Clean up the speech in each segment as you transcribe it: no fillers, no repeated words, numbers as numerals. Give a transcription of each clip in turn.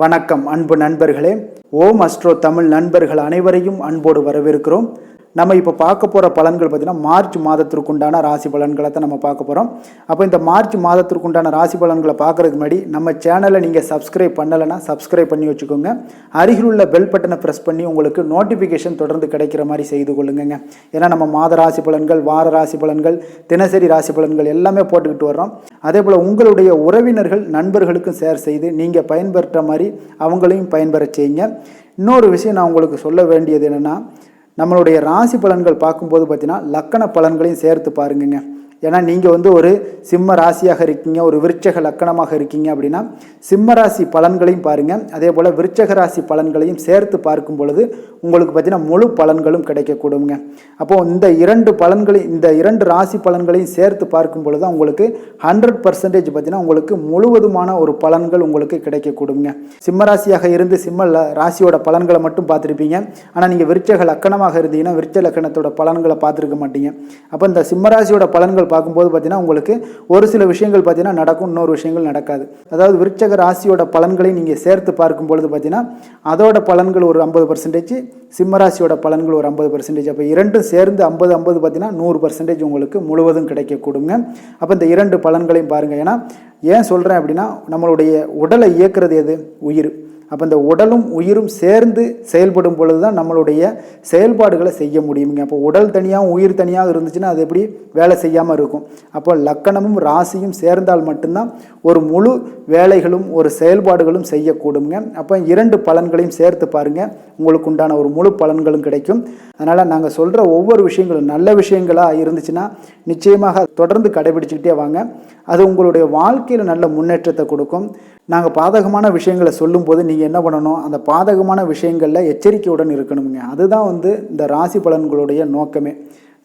வணக்கம் அன்பு நண்பர்களே. ஓம் அஸ்ட்ரோ தமிழ் நண்பர்கள் அனைவரையும் அன்போடு வரவேற்கிறோம். நம்ம இப்போ பார்க்க போகிற பலன்கள் பார்த்திங்கன்னா மார்ச் மாதத்திற்குண்டான ராசி பலன்களை தான் நம்ம பார்க்க போகிறோம். அப்போ இந்த மார்ச் மாதத்திற்குண்டான ராசி பலன்களை பார்க்குறதுக்கு முன்னாடி நம்ம சேனலை நீங்கள் சப்ஸ்கிரைப் பண்ணலைன்னா சப்ஸ்கிரைப் பண்ணி வச்சுக்கோங்க. அருகில் உள்ள பெல் பட்டனை ப்ரெஸ் பண்ணி உங்களுக்கு நோட்டிஃபிகேஷன் தொடர்ந்து கிடைக்கிற மாதிரி செய்து கொள்ளுங்க. ஏன்னா நம்ம மாத ராசி பலன்கள், வார ராசி பலன்கள், தினசரி ராசி பலன்கள் எல்லாமே போட்டுக்கிட்டு வர்றோம். அதே போல் உங்களுடைய உறவினர்கள் நண்பர்களுக்கும் ஷேர் செய்து நீங்கள் பயன்பெற்ற மாதிரி அவங்களையும் பயன்பெற செய்யுங்க. இன்னொரு விஷயம் நான் உங்களுக்கு சொல்ல வேண்டியது என்னென்னா, நம்மளுடைய ராசி பலன்கள் பார்க்கும்போது பார்த்தீங்கன்னா லக்கண பலன்களையும் சேர்த்து பாருங்க. ஏன்னா நீங்கள் ஒரு சிம்ம ராசியாக இருக்கீங்க, ஒரு விருச்சக லக்கணமாக இருக்கீங்க அப்படின்னா சிம்ம ராசி பலன்களையும் பாருங்கள். அதே போல் விருச்சக ராசி பலன்களையும் சேர்த்து பார்க்கும் பொழுது உங்களுக்கு பார்த்தீங்கன்னா முழு பலன்களும் கிடைக்கக்கூடுங்க. அப்போது இந்த இரண்டு ராசி பலன்களையும் சேர்த்து பார்க்கும் பொழுது தான் உங்களுக்கு 100% பார்த்தீங்கன்னா உங்களுக்கு முழுவதுமான ஒரு பலன்கள் உங்களுக்கு கிடைக்கக்கூடுங்க. சிம்ம ராசியாக இருந்து சிம்ம ராசியோட பலன்களை மட்டும் பார்த்துருப்பீங்க. ஆனால் நீங்கள் விருச்சக லக்கணமாக இருந்தீங்கன்னா விருச்ச லக்கணத்தோட பலன்களை பார்த்துருக்க மாட்டீங்க. அப்போ இந்த சிம்ம ராசியோட பலன்கள் பார்க்கும்போது பார்த்தீங்கன்னா உங்களுக்கு ஒரு சில விஷயங்கள் பார்த்தீங்கன்னா நடக்கும், இன்னொரு விஷயங்கள் நடக்காது. அதாவது விருச்சக ராசியோட பலன்களை நீங்கள் சேர்த்து பார்க்கும் பொழுது பார்த்தீங்கன்னா அதோட பலன்கள் ஒரு 50%, சிம்மராசியோட பலன்கள் ஒரு 50%. அப்போ இரண்டும் சேர்ந்து 50-50 பார்த்தீங்கன்னா 100% உங்களுக்கு முழுவதும் கிடைக்கக்கூடுங்க. அப்போ இந்த இரண்டு பலன்களையும் பாருங்கள். ஏன்னா ஏன் சொல்கிறேன் அப்படின்னா, நம்மளுடைய உடலை இயக்குறது எது? உயிர். அப்போ இந்த உடலும் உயிரும் சேர்ந்து செயல்படும் பொழுது தான் நம்மளுடைய செயல்பாடுகளை செய்ய முடியுங்க. அப்போ உடல் தனியாக உயிர் தனியாக இருந்துச்சுன்னா அது எப்படி வேலை செய்யாமல் இருக்கும். அப்போ லக்கணமும் ராசியும் சேர்ந்தால் மட்டும்தான் ஒரு முழு வேலைகளும் ஒரு செயல்பாடுகளும் செய்யக்கூடுங்க. அப்போ இரண்டு பலன்களையும் சேர்த்து பாருங்கள், உங்களுக்கு உண்டான ஒரு முழு பலன்களும் கிடைக்கும். அதனால் நாங்கள் சொல்கிற ஒவ்வொரு விஷயங்களும் நல்ல விஷயங்களாக இருந்துச்சுன்னா நிச்சயமாக தொடர்ந்து கடைபிடிச்சிக்கிட்டே வாங்க. அது உங்களுடைய வாழ்க்கையில் நல்ல முன்னேற்றத்தை கொடுக்கும். நாங்கள் பாதகமான விஷயங்களை சொல்லும்போது நீங்கள் என்ன பண்ணணும், அந்த பாதகமான விஷயங்களில் எச்சரிக்கையுடன் இருக்கணுங்க. அதுதான் இந்த ராசி பலன்களுடைய நோக்கமே.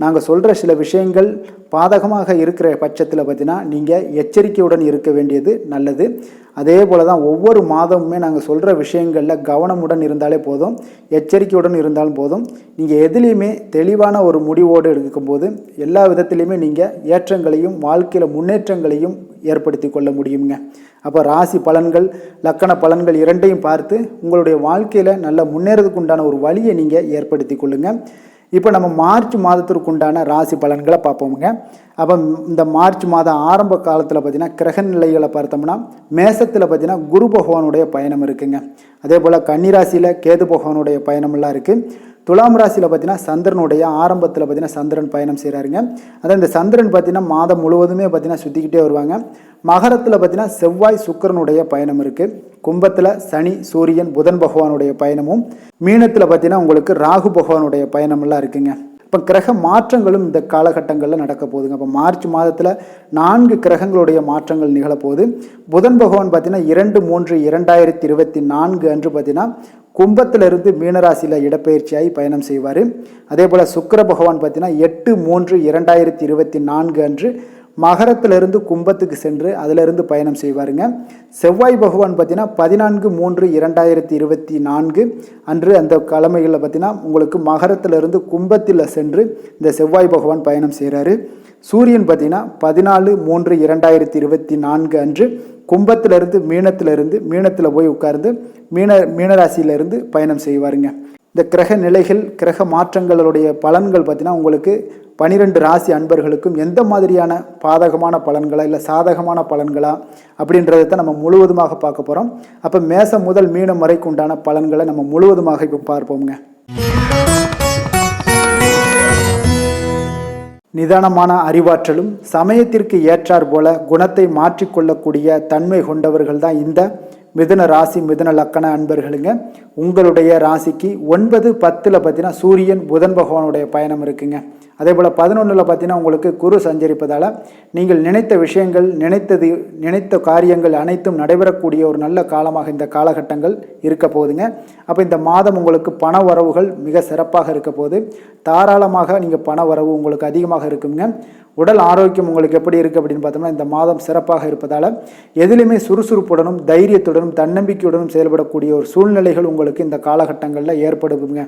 நாங்கள் சொல்கிற சில விஷயங்கள் பாதகமாக இருக்கிற பட்சத்தில் பார்த்தீங்கன்னா நீங்கள் எச்சரிக்கையுடன் இருக்க வேண்டியது நல்லது. அதே போல் தான் ஒவ்வொரு மாதமுமே நாங்கள் சொல்கிற விஷயங்களில் கவனமுடன் இருந்தாலே போதும், எச்சரிக்கையுடன் இருந்தாலும் போதும். நீங்கள் எதுலேயுமே தெளிவான ஒரு முடிவோடு எடுக்கும்போது எல்லா விதத்துலேயுமே நீங்கள் ஏற்றங்களையும் வாழ்க்கையில் முன்னேற்றங்களையும் ஏற்படுத்தி கொள்ள முடியுங்க. அப்போ ராசி பலன்கள், லக்கண பலன்கள் இரண்டையும் பார்த்து உங்களுடைய வாழ்க்கையில் நல்ல முன்னேறதுக்கு உண்டான ஒரு வழியை நீங்கள் ஏற்படுத்தி கொள்ளுங்கள். இப்போ நம்ம மார்ச் மாதத்திற்குண்டான ராசி பலன்களை பார்ப்போமுங்க. அப்போ இந்த மார்ச் மாதம் ஆரம்ப காலத்தில் பார்த்திங்கன்னா கிரக நிலைகளை பார்த்தோம்னா மேசத்தில் பார்த்திங்கன்னா குரு பகவானுடைய பயணம் இருக்குங்க. அதே போல் கன்னிராசியில் கேது பகவானுடைய பயணமெல்லாம் இருக்குது. துலாம் ராசியில் பார்த்தீங்கன்னா சந்திரனுடைய ஆரம்பத்தில் பார்த்தீங்கன்னா சந்திரன் பயணம் செய்கிறாருங்க. அதான் இந்த சந்திரன் பார்த்தீங்கன்னா மாதம் முழுவதுமே பார்த்தீங்கன்னா சுற்றிக்கிட்டே வருவாங்க. மகரத்தில் பார்த்தீங்கன்னா செவ்வாய் சுக்கிரனுடைய பயணம் இருக்குது. கும்பத்தில் சனி சூரியன் புதன் பகவானுடைய பயணமும், மீனத்தில் பார்த்தீங்கன்னா உங்களுக்கு ராகு பகவானுடைய பயணமெல்லாம் இருக்குங்க. இப்போ கிரக மாற்றங்களும் இந்த காலகட்டங்களில் நடக்க போகுதுங்க. இப்போ மார்ச் மாதத்தில் 4 கிரகங்களுடைய மாற்றங்கள் நிகழப்போகுது. புதன் பகவான் பார்த்தீங்கன்னா 2-3-2024 அன்று பார்த்தீங்கன்னா கும்பத்திலிருந்து மீனராசியில் இடப்பெயர்ச்சியாகி பயணம் செய்வார். அதே போல் சுக்கிர பகவான் பார்த்தீங்கன்னா 8-3-2024 அன்று மகரத்திலிருந்து கும்பத்துக்கு சென்று அதிலிருந்து பயணம் செய்வாருங்க. செவ்வாய் பகவான் பார்த்தீங்கன்னா 14-3-2024 அன்று அந்த கிழமைகளில் பார்த்தீங்கன்னா உங்களுக்கு மகரத்திலிருந்து கும்பத்தில் சென்று இந்த செவ்வாய் பகவான் பயணம் செய்கிறாரு. சூரியன் பார்த்தீங்கன்னா 14-3-2024 அன்று கும்பத்திலிருந்து மீனத்தில் போய் உட்கார்ந்து மீனராசியிலிருந்து பயணம் செய்வாருங்க. இந்த கிரக நிலைகள், கிரக மாற்றங்களுடைய பலன்கள் பார்த்தீங்கன்னா உங்களுக்கு 12 ராசி அன்பர்களுக்கும் எந்த மாதிரியான பாதகமான பலன்களா இல்லை சாதகமான பலன்களா அப்படின்றத நம்ம முழுவதுமாக பார்க்க போகிறோம். அப்போ மேசம் முதல் மீனம் வரைக்கும் உண்டான பலன்களை நம்ம முழுவதுமாக இப்போ பார்ப்போங்க. நிதானமான அறிவாற்றலும் சமயத்திற்கு ஏற்றார் போல குணத்தை மாற்றிக்கொள்ளக்கூடிய தன்மை கொண்டவர்கள் தான் இந்த மிதுன ராசி மிதுன லக்கண அன்பர்களுங்க. உங்களுடைய ராசிக்கு 9-10 பார்த்தீங்கன்னா சூரியன் புதன் பகவானுடைய பயணம் இருக்குங்க. அதே போல் 11 பார்த்தீங்கன்னா உங்களுக்கு குரு சஞ்சரிப்பதால் நீங்கள் நினைத்த விஷயங்கள், நினைத்த காரியங்கள் அனைத்தும் நடைபெறக்கூடிய ஒரு நல்ல காலமாக இந்த காலகட்டங்கள் இருக்க போகுதுங்க. அப்போ இந்த மாதம் உங்களுக்கு பண வரவுகள் மிக சிறப்பாக இருக்க போகுது. தாராளமாக நீங்கள் பண வரவு உங்களுக்கு அதிகமாக இருக்குங்க. உடல் ஆரோக்கியம் உங்களுக்கு எப்படி இருக்குது அப்படின்னு பார்த்தோம்னா இந்த மாதம் சிறப்பாக இருப்பதால் எதிலுமே சுறுசுறுப்புடனும் தைரியத்துடனும் தன்னம்பிக்கையுடனும் செயல்படக்கூடிய ஒரு சூழ்நிலைகள் உங்களுக்கு இந்த காலகட்டங்களில் ஏற்படுதுங்க.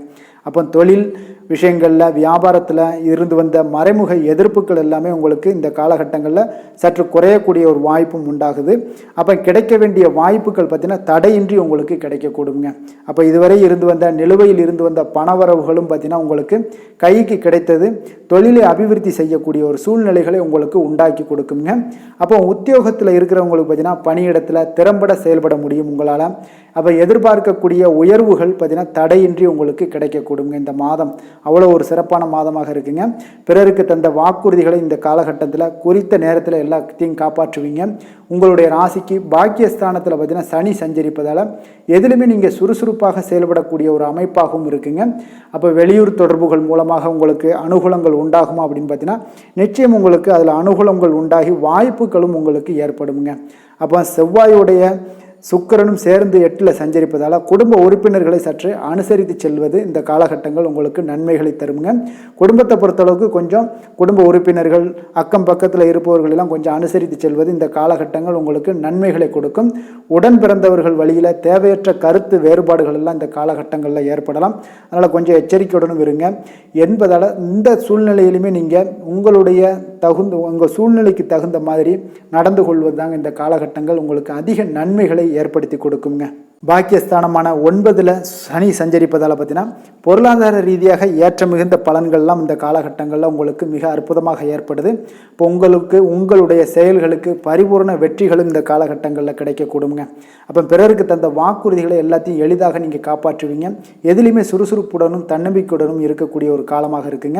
அப்போ தொழில் விஷயங்களில் வியாபாரத்தில் இருந்து வந்த மறைமுக எதிர்ப்புகள் எல்லாமே உங்களுக்கு இந்த காலகட்டங்களில் சற்று குறையக்கூடிய ஒரு வாய்ப்பும் உண்டாகுது. அப்போ கிடைக்க வேண்டிய வாய்ப்புகள் பார்த்தீங்கன்னா தடையின்றி உங்களுக்கு கிடைக்கக்கூடுங்க. அப்போ இதுவரை இருந்து வந்த நிலுவையில் இருந்து வந்த பணவரவுகளும் பார்த்தீங்கன்னா உங்களுக்கு கைக்கு கிடைத்தது தொழிலை அபிவிருத்தி செய்யக்கூடிய ஒரு சூழ்நிலைகளை உங்களுக்கு உண்டாக்கி கொடுக்குங்க. அப்போ உத்தியோகத்தில் இருக்கிறவங்களுக்கு பார்த்தீங்கன்னா பணியிடத்தில் திறம்பட செயல்பட முடியும் உங்களால். அப்போ எதிர்பார்க்கக்கூடிய உயர்வுகள் பார்த்தீங்கன்னா தடையின்றி உங்களுக்கு கிடைக்கக்கூடுங்க. இந்த மாதம் அவ்வளோ ஒரு சிறப்பான மாதமாக இருக்குங்க. பிறருக்கு தந்த வாக்குறுதிகளை இந்த காலகட்டத்தில் குறித்த நேரத்தில் எல்லாத்தையும் காப்பாற்றுவீங்க. உங்களுடைய ராசிக்கு பாக்கியஸ்தானத்தில் பார்த்தீங்கன்னா சனி சஞ்சரிப்பதால் எதிலுமே நீங்கள் சுறுசுறுப்பாக செயல்படக்கூடிய ஒரு அமைப்பாகவும் இருக்குங்க. அப்போ வெளியூர் தொடர்புகள் மூலமாக உங்களுக்கு அனுகூலங்கள் உண்டாகுமா அப்படின்னு பார்த்தீங்கன்னா நிச்சயம் உங்களுக்கு அதில் அனுகூலங்கள் உண்டாகி வாய்ப்புகளும் உங்களுக்கு ஏற்படுங்க. அப்போ செவ்வாயுடைய சுக்கிரனும் சேர்ந்து 8ல் சஞ்சரிப்பதால் குடும்ப உறுப்பினர்களை சற்று அனுசரித்து செல்வது இந்த காலகட்டங்கள் உங்களுக்கு நன்மைகளை தருங்க. குடும்பத்தை பொறுத்தளவுக்கு கொஞ்சம் குடும்ப உறுப்பினர்கள் அக்கம் பக்கத்தில் இருப்பவர்கள் எல்லாம் கொஞ்சம் அனுசரித்து செல்வது இந்த காலகட்டங்கள் உங்களுக்கு நன்மைகளை கொடுக்கும். உடன் பிறந்தவர்கள் வழியில் தேவையற்ற கருத்து வேறுபாடுகள் எல்லாம் இந்த காலகட்டங்களில் ஏற்படலாம். அதனால் கொஞ்சம் எச்சரிக்கையுடனும் இருங்க என்பதால் இந்த சூழ்நிலையிலுமே நீங்கள் உங்கள் சூழ்நிலைக்கு தகுந்த மாதிரி நடந்து கொள்வது தாங்க இந்த காலகட்டங்கள் உங்களுக்கு அதிக நன்மைகளை ஏற்படுத்தி கொடுக்குங்க. பாக்கியஸ்தானமான 9ல் சனி சஞ்சரிப்பதால் பார்த்தீங்கன்னா பொருளாதார ரீதியாக ஏற்ற மிகுந்த பலன்கள்லாம் இந்த காலகட்டங்களில் உங்களுக்கு மிக அற்புதமாக ஏற்படுது. இப்போ உங்களுடைய செயல்களுக்கு பரிபூர்ண வெற்றிகளும் இந்த காலகட்டங்களில் கிடைக்கக்கூடுங்க. அப்போ பிறருக்கு தந்த வாக்குறுதிகளை எல்லாத்தையும் எளிதாக நீங்கள் காப்பாற்றுவீங்க. எதிலையுமே சுறுசுறுப்புடனும் தன்னம்பிக்கையுடனும் இருக்கக்கூடிய ஒரு காலமாக இருக்குங்க.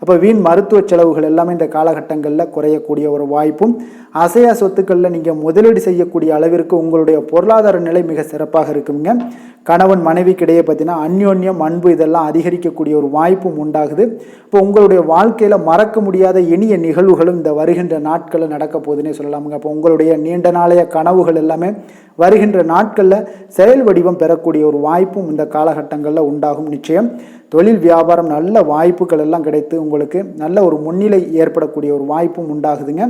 அப்போ வீண் மருத்துவ செலவுகள் எல்லாமே இந்த காலகட்டங்களில் குறையக்கூடிய ஒரு வாய்ப்பும், அசையா சொத்துக்களில் நீங்கள் முதலீடு செய்யக்கூடிய அளவிற்கு உங்களுடைய பொருளாதார நிலை மிக சிறப்பாக இருக்குங்க. கணவன் மனைவிக்கிடையே பார்த்தீங்கன்னா அந்யோன்யம் அன்பு இதெல்லாம் அதிகரிக்கக்கூடிய ஒரு வாய்ப்பும் உண்டாகுது. இப்போ உங்களுடைய வாழ்க்கையில் மறக்க முடியாத இனிய நிகழ்வுகளும் இந்த வருகின்ற நாட்களில் நடக்க போகுதுன்னே சொல்லலாமுங்க. அப்போ உங்களுடைய நீண்ட நாளைய கனவுகள் எல்லாமே வருகின்ற நாட்களில் செயல் வடிவம் பெறக்கூடிய ஒரு வாய்ப்பும் இந்த காலகட்டங்களில் உண்டாகும். நிச்சயம் தொழில் வியாபாரம் நல்ல வாய்ப்புகள் எல்லாம் கிடைத்து உங்களுக்கு நல்ல ஒரு முன்னிலை ஏற்படக்கூடிய ஒரு வாய்ப்பும் உண்டாகுதுங்க.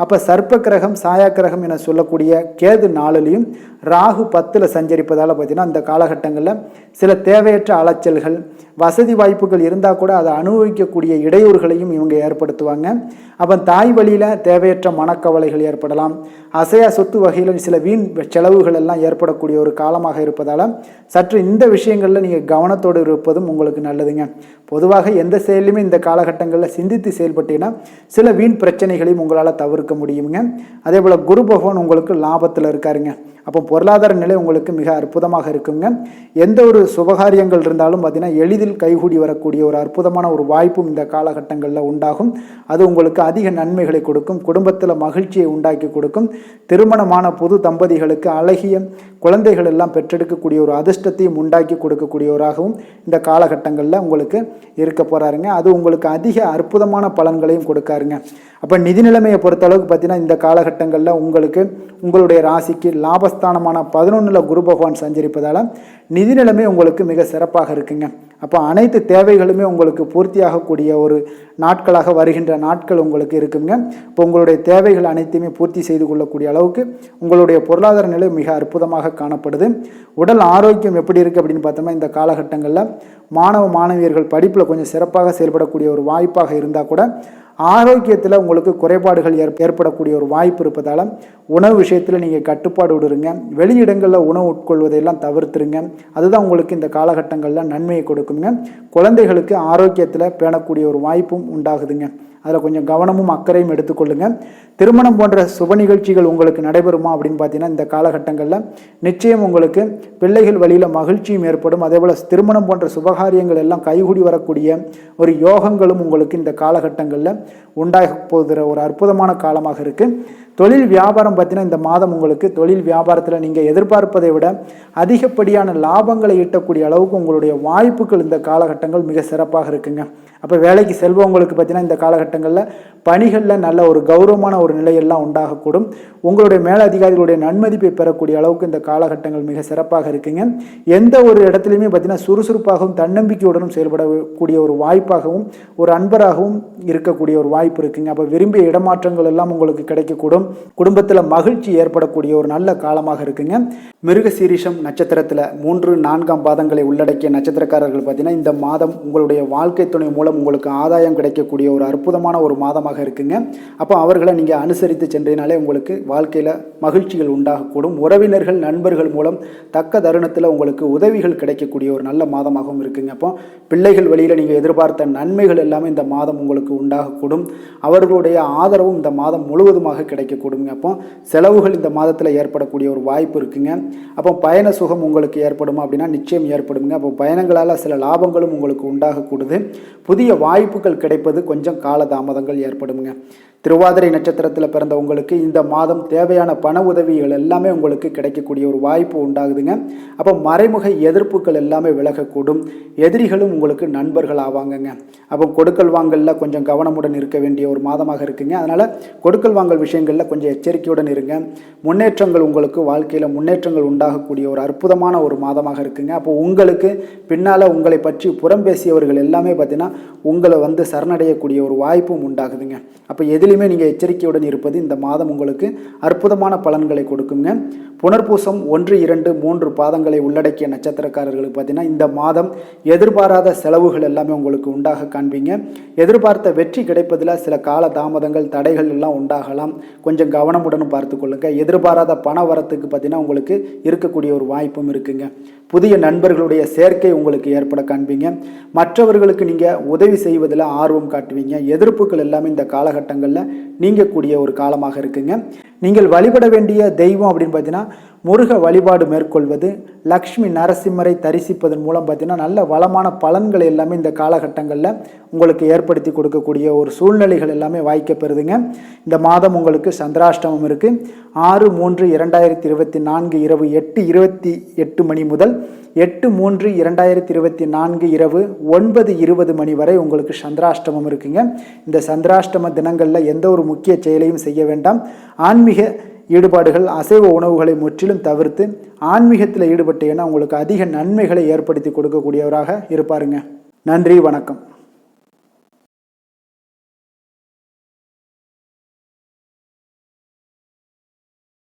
அப்போ சர்ப்ப கிரகம் சாயா கிரகம் என சொல்லக்கூடிய கேது 4லையும் ராகு 10ல் சஞ்சரிப்பதால் பார்த்தீங்கன்னா இந்த காலகட்டங்களில் சில தேவையற்ற அலைச்சல்கள் வசதி வாய்ப்புகள் இருந்தால் கூட அதை அனுபவிக்கக்கூடிய இடையூறுகளையும் இவங்க ஏற்படுத்துவாங்க. அப்போ தாய் வழியில் தேவையற்ற மனக்கவலைகள் ஏற்படலாம். அசையா சொத்து வகையில் சில வீண் செலவுகள் எல்லாம் ஏற்படக்கூடிய ஒரு காலமாக இருப்பதால் சற்று இந்த விஷயங்களில் நீங்கள் கவனத்தோடு இருப்பதும் உங்களுக்கு நல்லதுங்க. பொதுவாக எந்த செயலையுமே இந்த காலகட்டங்களில் சிந்தித்து செயல்பட்டீங்கன்னா சில வீண் பிரச்சனைகளையும் உங்களால் தவிர்க்க முடியுங்க. அதே போல் குரு பகவான் உங்களுக்கு லாபத்தில் இருக்காருங்க. அப்போ பொருளாதார நிலை உங்களுக்கு மிக அற்புதமாக இருக்குங்க. எந்த ஒரு சுபகாரியங்கள் இருந்தாலும் பார்த்தீங்கன்னா எளிதில் கைகூடி வரக்கூடிய ஒரு அற்புதமான ஒரு வாய்ப்பும் இந்த காலகட்டங்களில் உண்டாகும். அது உங்களுக்கு அதிக நன்மைகளை கொடுக்கும். குடும்பத்தில் மகிழ்ச்சியை உண்டாக்கி கொடுக்கும். திருமணமான புது தம்பதிகளுக்கு அழகிய குழந்தைகள் எல்லாம் பெற்றெடுக்கக்கூடிய ஒரு அதிர்ஷ்டத்தையும் உண்டாக்கி கொடுக்கக்கூடியவராகவும் இந்த காலகட்டங்களில் உங்களுக்கு இருக்க போகிறாருங்க. அது உங்களுக்கு அதிக அற்புதமான பலன்களையும் கொடுக்காருங்க. அப்போ நிதி நிலைமையை பொறுத்தளவுக்கு பார்த்தீங்கன்னா இந்த காலகட்டங்களில் உங்களுடைய ராசிக்கு லாபஸ்தானமான 11ல் குரு பகவான் சஞ்சரிப்பதால் நிதி நிலைமை உங்களுக்கு மிக சிறப்பாக இருக்குங்க. அப்போ அனைத்து தேவைகளுமே உங்களுக்கு பூர்த்தியாகக்கூடிய ஒரு நாட்களாக வருகின்ற நாட்கள் உங்களுக்கு இருக்குங்க. இப்போ உங்களுடைய தேவைகள் அனைத்தையுமே பூர்த்தி செய்து கொள்ளக்கூடிய அளவுக்கு உங்களுடைய பொருளாதார நிலை மிக அற்புதமாக காணப்படுது. உடல் ஆரோக்கியம் எப்படி இருக்குது அப்படின்னு பார்த்தோம்னா இந்த காலகட்டங்களில் மாணவியர்கள் படிப்பில் கொஞ்சம் சிறப்பாக செயல்படக்கூடிய ஒரு வாய்ப்பாக இருந்தால் கூட ஆரோக்கியத்தில் உங்களுக்கு குறைபாடுகள் ஏற்படக்கூடிய ஒரு வாய்ப்பு இருப்பதால் உணவு விஷயத்தில் நீங்கள் கட்டுப்பாடு விடுங்க. வெளியிடங்களில் உணவு உட்கொள்வதையெல்லாம் தவிர்த்துருங்க. அதுதான் உங்களுக்கு இந்த காலகட்டங்களில் நன்மையை கொடுக்குங்க. குழந்தைகளுக்கு ஆரோக்கியத்தில் பேணக்கூடிய ஒரு வாய்ப்பும் உண்டாகுதுங்க. அதில் கொஞ்சம் கவனமும் அக்கறையும் எடுத்துக்கொள்ளுங்க. திருமணம் போன்ற சுப நிகழ்ச்சிகள் உங்களுக்கு நடைபெறுமா அப்படின்னு பார்த்தீங்கன்னா இந்த காலகட்டங்களில் நிச்சயம் உங்களுக்கு பிள்ளைகள் வழியில் மகிழ்ச்சியும் ஏற்படும். அதே போல் திருமணம் போன்ற சுபகாரியங்கள் எல்லாம் கைகூடி வரக்கூடிய ஒரு யோகங்களும் உங்களுக்கு இந்த காலகட்டங்களில் உண்டாக போகிற ஒரு அற்புதமான காலமாக இருக்குது. தொழில் வியாபாரம் பார்த்தீங்கன்னா இந்த மாதம் உங்களுக்கு தொழில் வியாபாரத்தில் நீங்கள் எதிர்பார்ப்பதை விட அதிகப்படியான லாபங்களை ஈட்டக்கூடிய அளவுக்கு உங்களுடைய வாய்ப்புகள் இந்த காலகட்டங்கள் மிக சிறப்பாக இருக்குங்க. அப்போ வேலைக்கு செல்வங்களுக்கு பார்த்தீங்கன்னா இந்த காலகட்டங்களில் பணிகளில் நல்ல ஒரு கௌரவமான ஒரு நிலையெல்லாம் உண்டாகக்கூடும். உங்களுடைய மேலதிகாரிகளுடைய நன்மதிப்பை பெறக்கூடிய அளவுக்கு இந்த காலகட்டங்கள் மிக சிறப்பாக இருக்குங்க. எந்த ஒரு இடத்துலையுமே பார்த்தீங்கன்னா சுறுசுறுப்பாகவும் தன்னம்பிக்கையுடனும் செயல்படக்கூடிய ஒரு வாய்ப்பாகவும் ஒரு அன்பராகவும் இருக்கக்கூடிய ஒரு வாய்ப்பு இருக்குங்க. அப்போ விரும்பிய இடமாற்றங்கள் எல்லாம் உங்களுக்கு கிடைக்கக்கூடும். குடும்பத்தில் மகிழ்ச்சி ஏற்படக்கூடிய ஒரு நல்ல காலமாக இருக்குங்க. மிருகசீரிஷம் நட்சத்திரத்தில் 3, 4 பாதங்களை உள்ளடக்கிய நட்சத்திரக்காரர்கள் பார்த்தீங்கன்னா இந்த மாதம் உங்களுடைய வாழ்க்கை துணை மூலம் உங்களுக்கு ஆதாயம் கிடைக்கக்கூடிய ஒரு அற்புதமான ஒரு மாதமாக இருக்குங்க. அப்போ அவர்களை நீங்கள் அனுசரித்து சென்றீனாலே உங்களுக்கு வாழ்க்கையில் மகிழ்ச்சிகள் உண்டாகக்கூடும். உறவினர்கள் நண்பர்கள் மூலம் தக்க தருணத்தில் உங்களுக்கு உதவிகள் கிடைக்கக்கூடிய ஒரு நல்ல மாதமாகவும் இருக்குங்க. அப்போ பிள்ளைகள் வழியில் நீங்கள் எதிர்பார்த்த நன்மைகள் எல்லாமே இந்த மாதம் உங்களுக்கு உண்டாகக்கூடும். அவர்களுடைய ஆதரவும் இந்த மாதம் முழுவதுமாக கிடைக்கக்கூடுங்க. அப்போ செலவுகள் இந்த மாதத்தில் ஏற்படக்கூடிய ஒரு வாய்ப்பு இருக்குங்க. அப்போ பயண சுகம் உங்களுக்கு ஏற்படுமா அப்படின்னா நிச்சயம் ஏற்படுங்க. அப்போ பயணங்களால் சில லாபங்களும் உங்களுக்கு உண்டாகக்கூடுது. புதிய வாய்ப்புகள் கிடைப்பது கொஞ்சம் காலதாமதங்கள் ஏற்படுங்க. திருவாதிரை நட்சத்திரத்தில் பிறந்த உங்களுக்கு இந்த மாதம் தேவையான பண உதவிகள் எல்லாமே உங்களுக்கு கிடைக்கக்கூடிய ஒரு வாய்ப்பு உண்டாகுதுங்க. அப்போ மறைமுக எதிர்ப்புகள் எல்லாமே விலகக்கூடும். எதிரிகளும் உங்களுக்கு நண்பர்கள் ஆவாங்கங்க. அப்போ கொடுக்கல் வாங்கலில் கொஞ்சம் கவனமுடன் இருக்க வேண்டிய ஒரு மாதமாக இருக்குங்க. அதனால் கொடுக்கல் வாங்கல் விஷயங்களில் கொஞ்சம் எச்சரிக்கையுடன் இருங்க. முன்னேற்றங்கள் உங்களுக்கு வாழ்க்கையில் முன்னேற்றங்கள் உண்டாகக்கூடிய ஒரு அற்புதமான ஒரு மாதமாக இருக்குங்க. அப்போ உங்களுக்கு பின்னால் உங்களை பற்றி புறம் பேசியவர்கள் எல்லாமே பார்த்தீங்கன்னா உங்களை சரணடையக்கூடிய ஒரு வாய்ப்பும் உண்டாகுதுங்க. அப்போ எதிலுமே நீங்கள் எச்சரிக்கையுடன் இருப்பது இந்த மாதம் உங்களுக்கு அற்புதமான பலன்களை கொடுக்குங்க. புனர்பூசம் 1, 2, 3 பாதங்களை உள்ளடக்கிய நட்சத்திரக்காரர்களுக்கு பார்த்தீங்கன்னா இந்த மாதம் எதிர்பாராத செலவுகள் எல்லாமே உங்களுக்கு உண்டாக காண்பீங்க. எதிர்பார்த்த வெற்றி கிடைப்பதில் சில கால தாமதங்கள் தடைகள் எல்லாம் உண்டாகலாம். கொஞ்சம் கவனமுடனும் பார்த்து கொள்ளுங்க. எதிர்பாராத பண வரத்துக்கு பார்த்தீங்கன்னா உங்களுக்கு இருக்கக்கூடிய ஒரு வாய்ப்பும் இருக்குங்க. புதிய நண்பர்களுடைய சேர்க்கை உங்களுக்கு ஏற்பட காண்பீங்க. மற்றவர்களுக்கு நீங்கள் உதவி செய்வதில் ஆர்வம் காட்டுவீங்க. எதிர்ப்புகள் எல்லாமே இந்த காலகட்டங்களில் நீங்கக்கூடிய ஒரு காலமாக இருக்குங்க. நீங்கள் வழிபட வேண்டிய தெய்வம் அப்படின்னு பார்த்தீங்கன்னா முருக வழிபாடு மேற்கொள்வது, லக்ஷ்மி நரசிம்மரை தரிசிப்பதன் மூலம் பார்த்தீங்கன்னா நல்ல வளமான பலன்களை எல்லாமே இந்த காலகட்டங்களில் உங்களுக்கு ஏற்படுத்தி கொடுக்கக்கூடிய ஒரு சூழ்நிலைகள் எல்லாமே வாய்க்கப்பெறுதுங்க. இந்த மாதம் உங்களுக்கு சந்திராஷ்டமம் இருக்குது. 6/3/2024 இரவு 8:28 மணி முதல் 8/3/2024 இரவு 9:20 மணி வரை உங்களுக்கு சந்திராஷ்டமம் இருக்குங்க. இந்த சந்திராஷ்டம தினங்களில் எந்த ஒரு முக்கிய செயலையும் செய்ய வேண்டாம். ஆன்மீக ஈடுபாடுகள், அசைவ உணவுகளை முற்றிலும் தவிர்த்து ஆன்மீகத்தில் ஈடுபட்டீங்கன்னா உங்களுக்கு அதிக நன்மைகளை ஏற்படுத்தி கொடுக்கக்கூடியவராக இருப்பாருங்க. நன்றி, வணக்கம்.